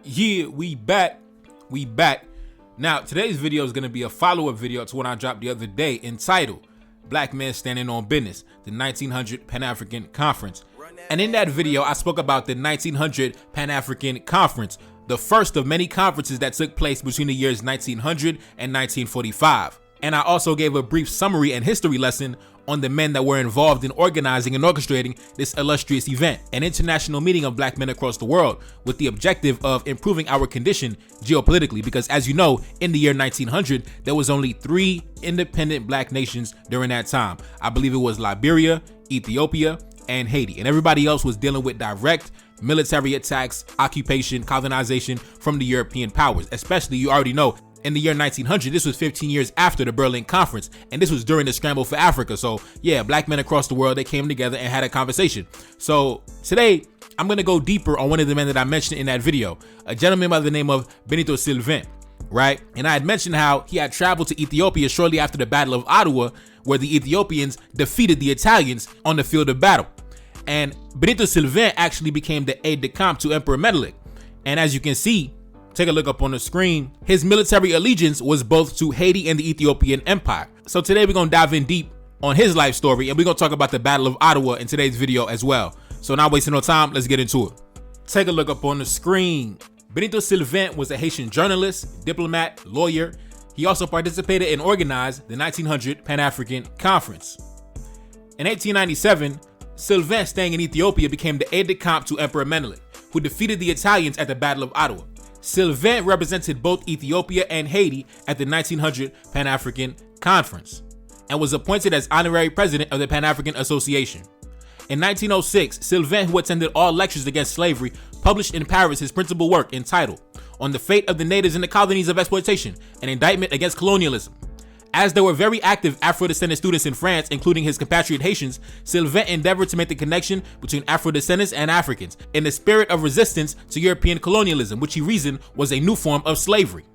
Yeah, we back. Now, today's video is going to be a follow-up video to one I dropped the other day entitled Black Men Standing on Business, the 1900 Pan-African Conference. And in that video, I spoke about the 1900 Pan-African Conference, the first of many conferences that took place between the years 1900 and 1945. And I also gave a brief summary and history lesson on the men that were involved in organizing and orchestrating this illustrious event, an international meeting of black men across the world with the objective of improving our condition geopolitically, because as you know, in the year 1900, there was only 3 independent black nations during that time. I believe it was Liberia, Ethiopia, and Haiti, and everybody else was dealing with direct military attacks, occupation, colonization from the European powers. Especially, you already know, in the year 1900, this was 15 years after the Berlin Conference, and this was during the scramble for Africa. So yeah, black men across the world, they came together and had a conversation. So today, I'm gonna go deeper on one of the men that I mentioned in that video, a gentleman by the name of Benito Sylvain, right? And I had mentioned how he had traveled to Ethiopia shortly after the Battle of Ottawa, where the Ethiopians defeated the Italians on the field of battle. And Benito Sylvain actually became the aide-de-camp to Emperor Menelik. And as you can see, take a look up on the screen, his military allegiance was both to Haiti and the Ethiopian Empire. So today we're gonna dive in deep on his life story, and we're gonna talk about the Battle of Ottawa in today's video as well. So not wasting no time, let's get into it. Take a look up on the screen. Benito Sylvain was a Haitian journalist, diplomat, lawyer. He also participated and organized the 1900 Pan-African Conference. In 1897, Sylvain, staying in Ethiopia, became the aide-de-camp to Emperor Menelik, who defeated the Italians at the Battle of Ottawa. Sylvain represented both Ethiopia and Haiti at the 1900 Pan-African Conference and was appointed as honorary president of the Pan-African Association. In 1906, Sylvain, who attended all lectures against slavery, published in Paris his principal work entitled On the Fate of the Natives in the Colonies of Exploitation, an Indictment against Colonialism. As there were very active Afro-descendant students in France, including his compatriot Haitians, Sylvain endeavored to make the connection between Afro-descendants and Africans in the spirit of resistance to European colonialism, which he reasoned was a new form of slavery.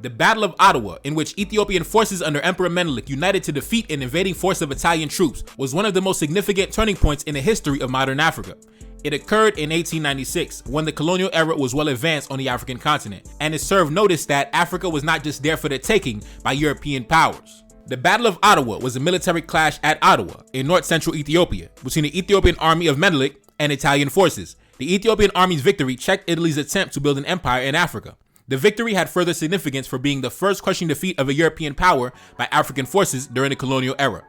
The Battle of Ottawa, in which Ethiopian forces under Emperor Menelik united to defeat an invading force of Italian troops, was one of the most significant turning points in the history of modern Africa. It occurred in 1896, when the colonial era was well advanced on the African continent, and it served notice that Africa was not just there for the taking by European powers. The Battle of Ottawa was a military clash at Ottawa, in north-central Ethiopia, between the Ethiopian army of Menelik and Italian forces. The Ethiopian army's victory checked Italy's attempt to build an empire in Africa. The victory had further significance for being the first crushing defeat of a European power by African forces during the colonial era.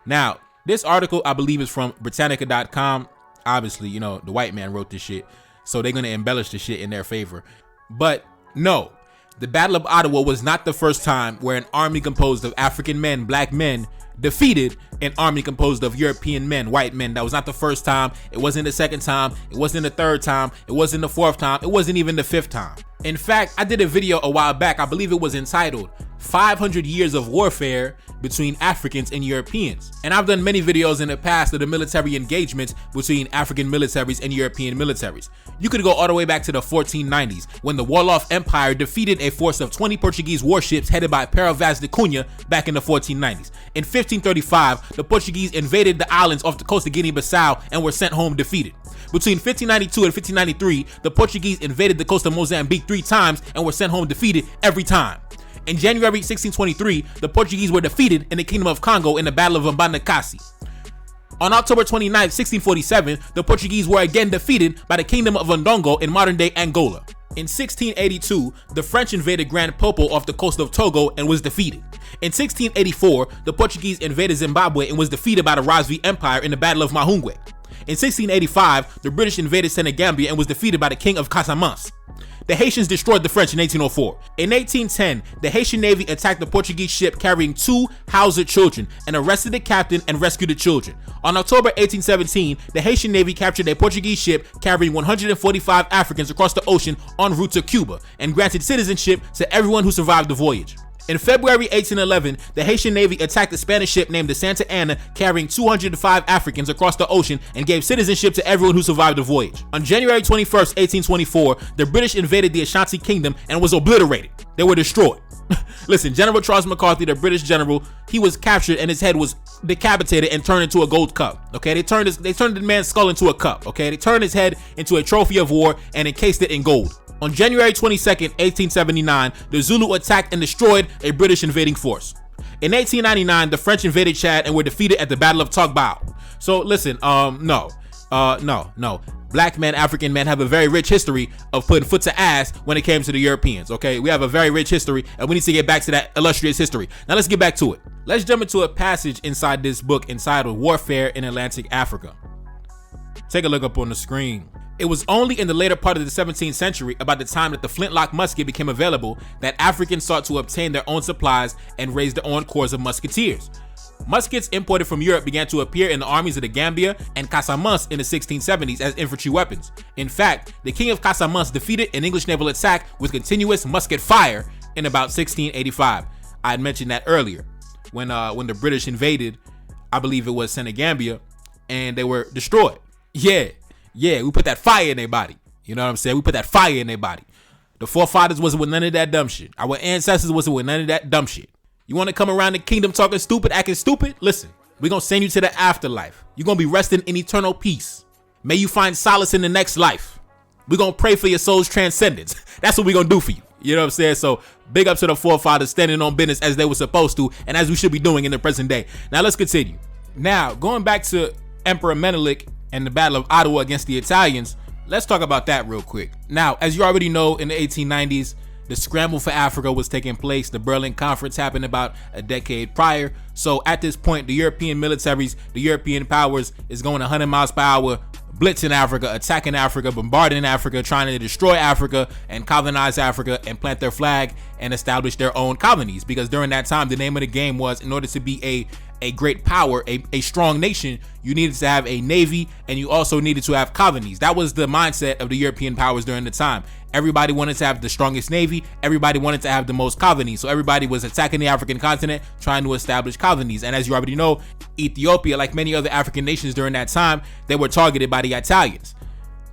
Now, this article, I believe, is from Britannica.com. Obviously, you know, the white man wrote this shit, so they're gonna embellish the shit in their favor. But no, the Battle of Ottawa was not the first time where an army composed of African men, black men, defeated an army composed of European men, white men. That was not the first time. It wasn't the second time. It wasn't the third time. It wasn't the fourth time. It wasn't even the 5th time. In fact, I did a video a while back, I believe it was entitled 500 Years of Warfare Between Africans and Europeans. And I've done many videos in the past of the military engagements between African militaries and European militaries. You could go all the way back to the 1490s, when the Wolof Empire defeated a force of 20 Portuguese warships headed by Pero Vaz de Cunha back in the 1490s. In 1535, the Portuguese invaded the islands off the coast of Guinea-Bissau and were sent home defeated. Between 1592 and 1593, the Portuguese invaded the coast of Mozambique 3 times and were sent home defeated every time. In January 1623, the Portuguese were defeated in the Kingdom of Congo in the Battle of Mbandakasi. On October 29, 1647, the Portuguese were again defeated by the Kingdom of Ndongo in modern-day Angola. In 1682, the French invaded Grand Popo off the coast of Togo and was defeated. In 1684, the Portuguese invaded Zimbabwe and was defeated by the Rosvi Empire in the Battle of Mahungwe. In 1685, the British invaded Senegambia and was defeated by the King of Casamance. The Haitians destroyed the French in 1804. In 1810, the Haitian Navy attacked the Portuguese ship carrying 2 Hausa children and arrested the captain and rescued the children. On October 1817, the Haitian Navy captured a Portuguese ship carrying 145 Africans across the ocean en route to Cuba and granted citizenship to everyone who survived the voyage. In February 1811, the Haitian Navy attacked a Spanish ship named the Santa Ana carrying 205 Africans across the ocean and gave citizenship to everyone who survived the voyage. On January 21st, 1824, the British invaded the Ashanti Kingdom and was obliterated. They were destroyed. Listen, General Charles McCarthy, the British general, he was captured and his head was decapitated and turned into a gold cup. Okay, they turned the man's skull into a cup. Okay, they turned his head into a trophy of war and encased it in gold. On January 22nd, 1879, the Zulu attacked and destroyed a British invading force. In 1899, the French invaded Chad and were defeated at the Battle of Togbao. So listen, no. Black men, African men have a very rich history of putting foot to ass when it came to the Europeans, okay? We have a very rich history, and we need to get back to that illustrious history. Now let's get back to it. Let's jump into a passage inside this book entitled Warfare in Atlantic Africa. Take a look up on the screen. It was only in the later part of the 17th century, about the time that the flintlock musket became available, that Africans sought to obtain their own supplies and raise their own corps of musketeers. Muskets imported from Europe began to appear in the armies of the Gambia and Casamance in the 1670s as infantry weapons. In fact, the king of Casamance defeated an English naval attack with continuous musket fire in about 1685. I had mentioned that earlier when the British invaded, I believe it was Senegambia, and they were destroyed. Yeah, we put that fire in their body. You know what I'm saying? We put that fire in their body. The forefathers wasn't with none of that dumb shit. Our ancestors wasn't with none of that dumb shit. You want to come around the kingdom talking stupid, acting stupid? Listen, we're going to send you to the afterlife. You're going to be resting in eternal peace. May you find solace in the next life. We're going to pray for your soul's transcendence. That's what we're going to do for you. You know what I'm saying? So big up to the forefathers standing on business as they were supposed to and as we should be doing in the present day. Now let's continue. Now, going back to Emperor Menelik and the Battle of Ottawa against the Italians, let's talk about that real quick. Now, as you already know, in the 1890s, the scramble for Africa was taking place. The Berlin Conference happened about a decade prior. So at this point, the European militaries, the European powers is going 100 miles per hour, blitzing Africa, attacking Africa, bombarding Africa, trying to destroy Africa and colonize Africa and plant their flag and establish their own colonies. Because during that time, the name of the game was, in order to be a great power, a strong nation, you needed to have a navy and you also needed to have colonies. That was the mindset of the European powers during the time. Everybody wanted to have the strongest navy. Everybody wanted to have the most colonies. So everybody was attacking the African continent, trying to establish colonies. And as you already know, Ethiopia, like many other African nations during that time, they were targeted by the Italians.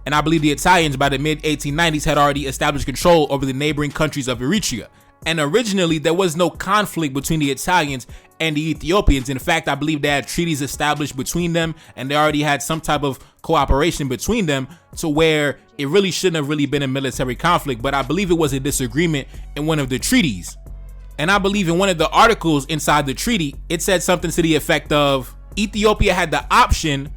And I believe the Italians by the mid 1890s had already established control over the neighboring countries of Eritrea. And originally, there was no conflict between the Italians and the Ethiopians. In fact, I believe they had treaties established between them, and they already had some type of cooperation between them to where it really shouldn't have really been a military conflict. But I believe it was a disagreement in one of the treaties. And I believe in one of the articles inside the treaty, it said something to the effect of Ethiopia had the option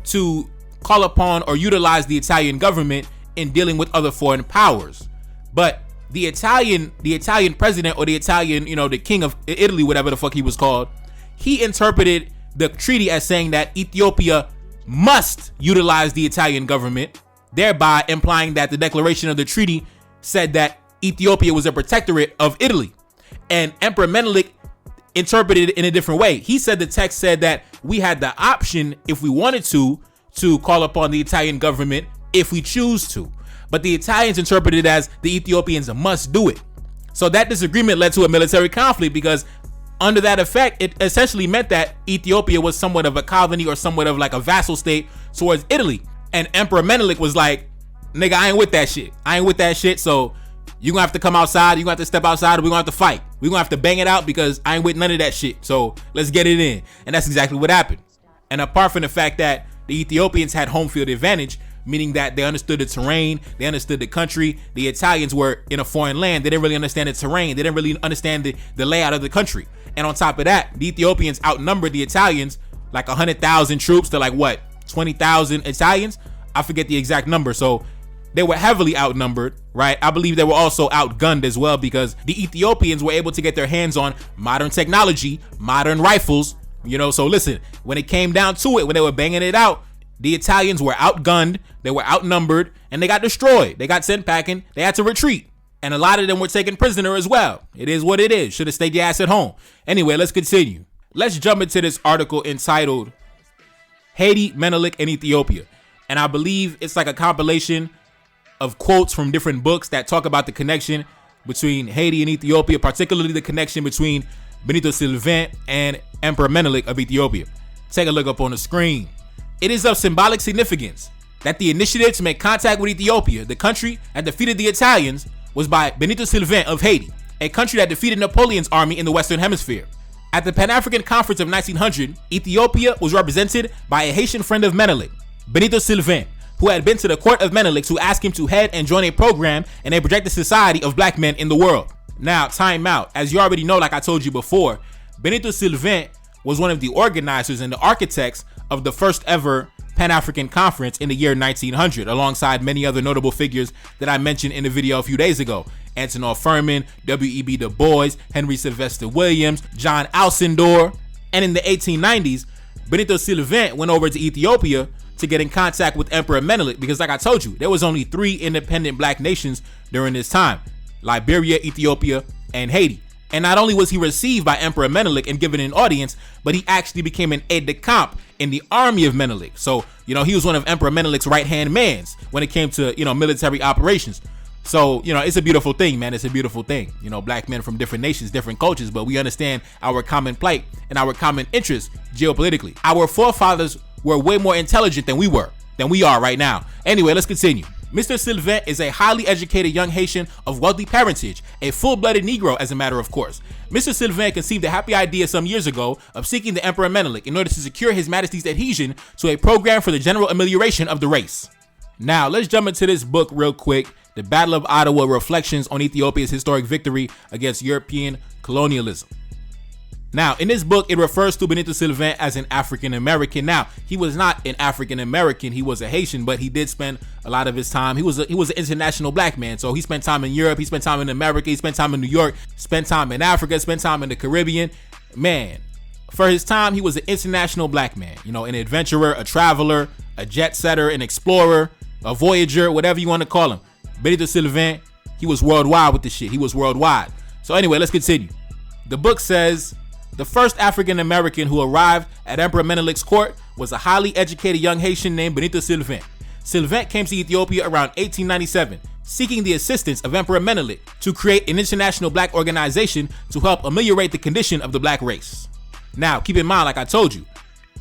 to call upon or utilize the Italian government in dealing with other foreign powers. But the Italian president, or the Italian, the king of Italy, whatever the fuck he was called, he interpreted the treaty as saying that Ethiopia must utilize the Italian government, thereby implying that the declaration of the treaty said that Ethiopia was a protectorate of Italy. And Emperor Menelik interpreted it in a different way. He said the text said that we had the option, if we wanted to call upon the Italian government if we choose to. But the Italians interpreted it as the Ethiopians must do it. So that disagreement led to a military conflict, because under that effect, it essentially meant that Ethiopia was somewhat of a colony or somewhat of like a vassal state towards Italy. And Emperor Menelik was like, nigga, I ain't with that shit. So you're gonna have to come outside, you're gonna have to step outside, and we're gonna have to fight. We're gonna have to bang it out because I ain't with none of that shit. So let's get it in. And that's exactly what happened. And apart from the fact that the Ethiopians had home field advantage, meaning that they understood the terrain, they understood the country. The Italians were in a foreign land. They didn't really understand the terrain. They didn't really understand the layout of the country. And on top of that, the Ethiopians outnumbered the Italians like 100,000 troops to like what, 20,000 Italians? I forget the exact number. So they were heavily outnumbered, right? I believe they were also outgunned as well, because the Ethiopians were able to get their hands on modern technology, modern rifles, So listen, when it came down to it, when they were banging it out, the Italians were outgunned, they were outnumbered, and they got destroyed. They got sent packing. They had to retreat. And a lot of them were taken prisoner as well. It is what it is. Should have stayed your ass at home. Anyway, let's continue. Let's jump into this article entitled Haiti, Menelik, and Ethiopia. And I believe it's like a compilation of quotes from different books that talk about the connection between Haiti and Ethiopia, particularly the connection between Benito Sylvain and Emperor Menelik of Ethiopia. Take a look up on the screen. It is of symbolic significance that the initiative to make contact with Ethiopia, the country that defeated the Italians, was by Benito Sylvain of Haiti, a country that defeated Napoleon's army in the Western Hemisphere. At the Pan-African Conference of 1900, Ethiopia was represented by a Haitian friend of Menelik, Benito Sylvain, who had been to the court of Menelik to ask him to head and join a program in a projected society of black men in the world. Now, time out. As you already know, like I told you before, Benito Sylvain was one of the organizers and the architects of the first ever Pan-African Conference in the year 1900, alongside many other notable figures that I mentioned in the video a few days ago. Antonin Furman, W.E.B. Du Bois, Henry Sylvester Williams, John Alcindor. And in the 1890s, Benito Sylvain went over to Ethiopia to get in contact with Emperor Menelik because, like I told you, there was only 3 independent black nations during this time: Liberia, Ethiopia, and Haiti. And not only was he received by Emperor Menelik and given an audience, but he actually became an aide-de-camp in the army of Menelik. So, he was one of Emperor Menelik's right-hand mans when it came to, military operations. So, it's a beautiful thing, man. It's a beautiful thing. Black men from different nations, different cultures, but we understand our common plight and our common interests geopolitically. Our forefathers were way more intelligent than we are right now. Anyway, let's continue. Mr. Sylvain is a highly educated young Haitian of wealthy parentage, a full-blooded Negro as a matter of course. Mr. Sylvain conceived the happy idea some years ago of seeking the Emperor Menelik in order to secure His Majesty's adhesion to a program for the general amelioration of the race. Now, let's jump into this book real quick. The Battle of Ottawa: Reflections on Ethiopia's Historic Victory Against European Colonialism. Now, in this book, it refers to Benito Sylvain as an African American. Now, he was not an African American, he was a Haitian, but he did spend a lot of his time. He was an international black man. So he spent time in Europe, he spent time in America, he spent time in New York, spent time in Africa, spent time in the Caribbean. Man, for his time, he was an international black man. An adventurer, a traveler, a jet setter, an explorer, a voyager, whatever you want to call him. Benito Sylvain, he was worldwide with this shit. He was worldwide. So anyway, let's continue. The book says, the first African American who arrived at Emperor Menelik's court was a highly educated young Haitian named Benito Sylvain. Sylvain came to Ethiopia around 1897, seeking the assistance of Emperor Menelik to create an international black organization to help ameliorate the condition of the black race. Now, keep in mind, like I told you,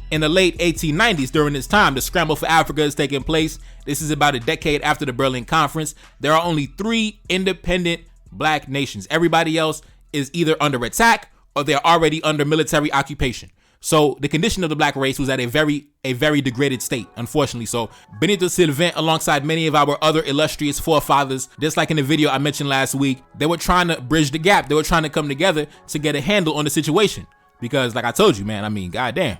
in the late 1890s, during this time, the scramble for Africa is taking place. This is about a decade after the Berlin Conference. There are only 3 independent black nations. Everybody else is either under attack or they're already under military occupation. So the condition of the black race was at a very degraded state, unfortunately. So Benito Sylvain, alongside many of our other illustrious forefathers, just like in the video I mentioned last week, they were trying to bridge the gap. They were trying to come together to get a handle on the situation. Because like I told you, man, goddamn,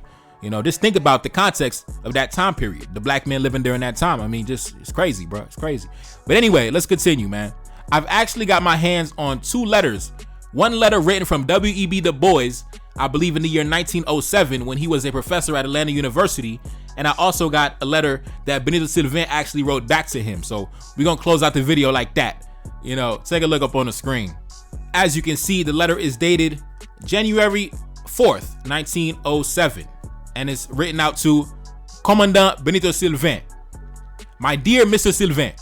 just think about the context of that time period. The black men living during that time. It's crazy, bro. It's crazy. But anyway, let's continue, man. I've actually got my hands on 2 letters. One letter written from W.E.B. Du Bois, I believe in the year 1907, when he was a professor at Atlanta University. And I also got a letter that Benito Sylvain actually wrote back to him. So we're going to close out the video like that. Take a look up on the screen. As you can see, the letter is dated January 4th, 1907. And it's written out to Commandant Benito Sylvain. My dear Mr. Sylvain,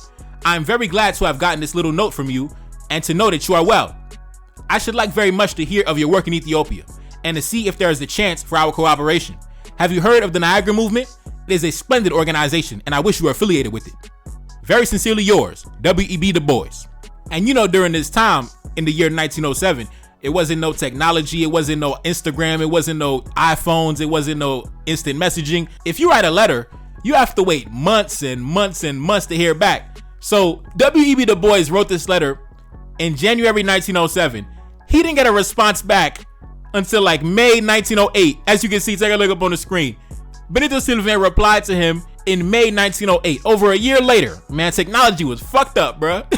I am very glad to have gotten this little note from you and to know that you are well. I should like very much to hear of your work in Ethiopia and to see if there is a chance for our cooperation. Have you heard of the Niagara Movement? It is a splendid organization and I wish you were affiliated with it. Very sincerely yours, W.E.B. Du Bois. And during this time, in the year 1907, it wasn't no technology, it wasn't no Instagram, it wasn't no iPhones, it wasn't no instant messaging. If you write a letter, you have to wait months and months and months to hear back. So W.E.B. Du Bois wrote this letter in January 1907. He didn't get a response back until like May 1908. As you can see, take a look up on the screen. Benito Sylvain replied to him in May 1908. Over a year later, man, technology was fucked up, bruh.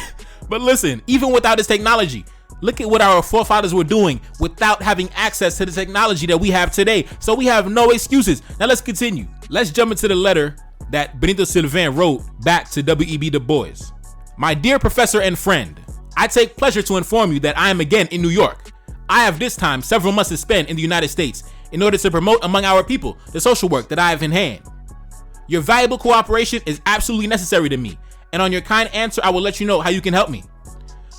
But listen, even without this technology, look at what our forefathers were doing without having access to the technology that we have today. So we have no excuses. Now let's continue. Let's jump into the letter that Benito Sylvain wrote back to W.E.B. Du Bois. My dear professor and friend, I take pleasure to inform you that I am again in New York. I have this time several months to spend in the United States in order to promote among our people the social work that I have in hand. Your valuable cooperation is absolutely necessary to me, and on your kind answer, I will let you know how you can help me.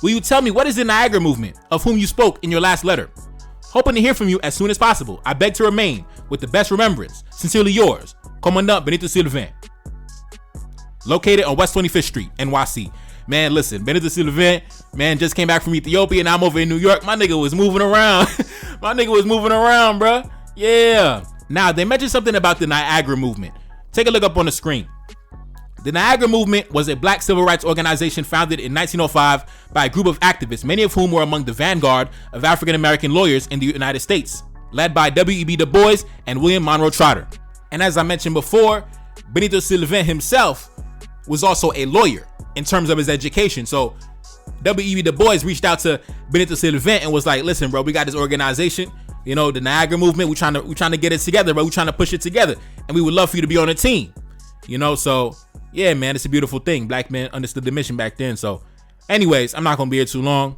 Will you tell me what is the Niagara Movement, of whom you spoke in your last letter? Hoping to hear from you as soon as possible, I beg to remain with the best remembrance. Sincerely yours, Commandant Benito Sylvain. Located on West 25th Street, NYC. Man, listen, Benito Sylvain, man, just came back from Ethiopia and I'm over in New York. My nigga was moving around. My nigga was moving around, bruh. Yeah. Now, they mentioned something about the Niagara Movement. Take a look up on the screen. The Niagara Movement was a black civil rights organization founded in 1905 by a group of activists, many of whom were among the vanguard of African-American lawyers in the United States, led by W.E.B. Du Bois and William Monroe Trotter. And as I mentioned before, Benito Sylvain himself was also a lawyer in terms of his education. So W.E.B. Du Bois reached out to Benito Sylvain and was like, listen, bro, we got this organization, you know, the Niagara Movement. We're trying to get it together, bro. We're trying to push it together. And we would love for you to be on the team. You know, so yeah, man, it's a beautiful thing. Black men understood the mission back then. So anyways, I'm not going to be here too long.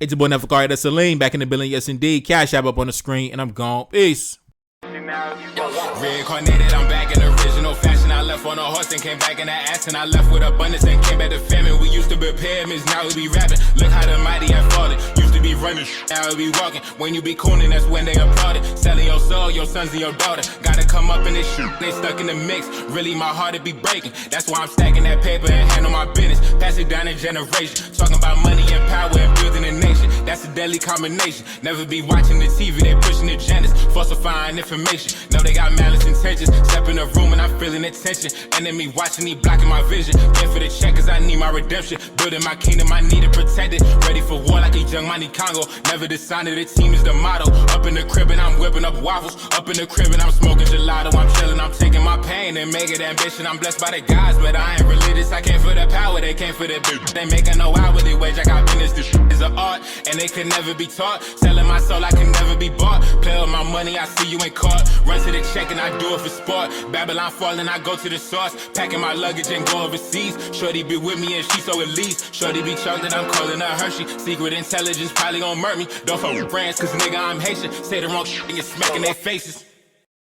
It's your boy Neferkari that's Saline back in the building. Yes, indeed. Cash App up on the screen and I'm gone. Peace. Reincarnated, I'm back in original fashion. I left on a horse and came back in the ass, and I left with abundance and came back to famine. We used to be pyramids, now we be rapping. Look how the mighty have fallen. Used to be running, now we be walking. When you be cooning, that's when they applauded. Selling your soul, your sons and your daughter. Gotta come up in this shit, they stuck in the mix. Really, my heart it be breaking. That's why I'm stacking that paper and handle my business. Pass it down in generation. Talking about money and power and building a nation. That's a deadly combination. Never be watching the TV, they pushing agendas, falsifying information. Know they got malice intentions. Step in the room and I'm feeling the tension. Enemy watching, he blocking my vision. Pay for the check cause I need my redemption. Building my kingdom, I need it protected. Ready for war like a young Money Congo. Never decided the team is the motto. Up in the crib and I'm whipping up waffles. Up in the crib and I'm smoking gelato. I'm chilling, I'm taking my pain and make it ambition. I'm blessed by the gods, but I ain't religious. I came for the power, they came for the bitch. They making no hourly wage. I got business, this shit is an art and they could never be taught. Selling my soul, I can never be bought. Play with my money, I see you ain't caught. Run to the check and I do it for sport. Babylon falling, I go to the source. Packing my luggage and go overseas. Shorty be with me and she so elite. Shorty be chocolate, I'm calling her Hershey. Secret intelligence probably gon' murk me. Don't fuck with friends, cause nigga I'm Haitian. Say the wrong shit and you're smacking their faces.